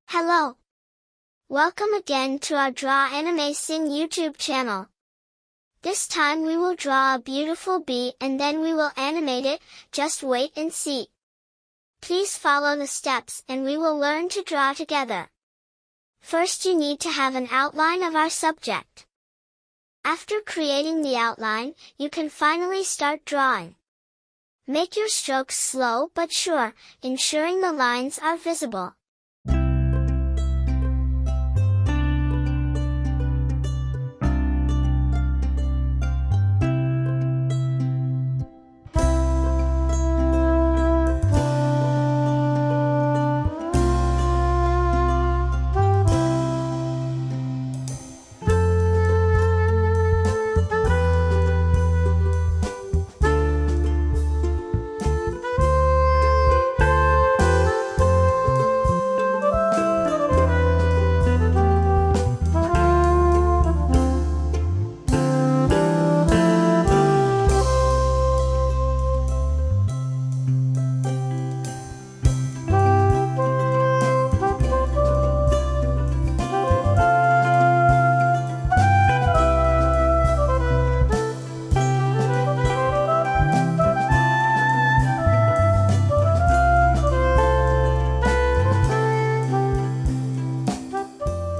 Hello! Welcome again to our Draw Animesing YouTube channel. This time we will draw a beautiful bee and then we will animate it, just wait and see. Please follow the steps and we will learn to draw together. First you need to have an outline of our subject. After creating the outline, you can finally start drawing. Make your strokes slow but sure, ensuring the lines are visible.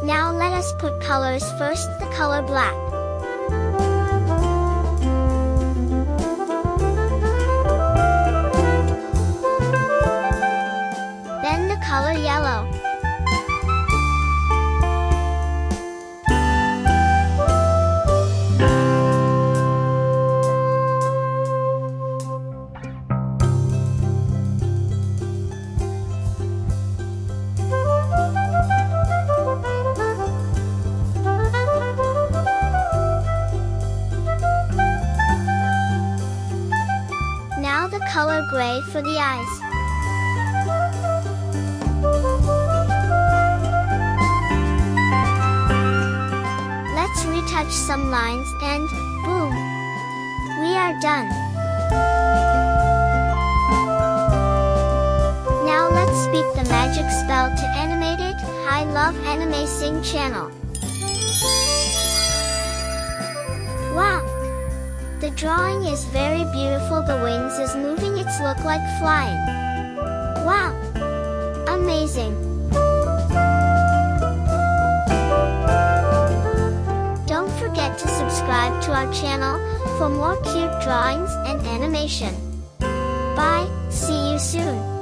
Now let us put colors first, the color black. Then the color yellow. Now the color gray for the eyes. Let's retouch some lines and, boom! We are done. Now let's speak the magic spell to animate it. I love animesing channel. Wow! The drawing is very beautiful. The wings is moving, it's look like flying. Wow! Amazing! Don't forget to subscribe to our channel for more cute drawings and animation. Bye, see you soon!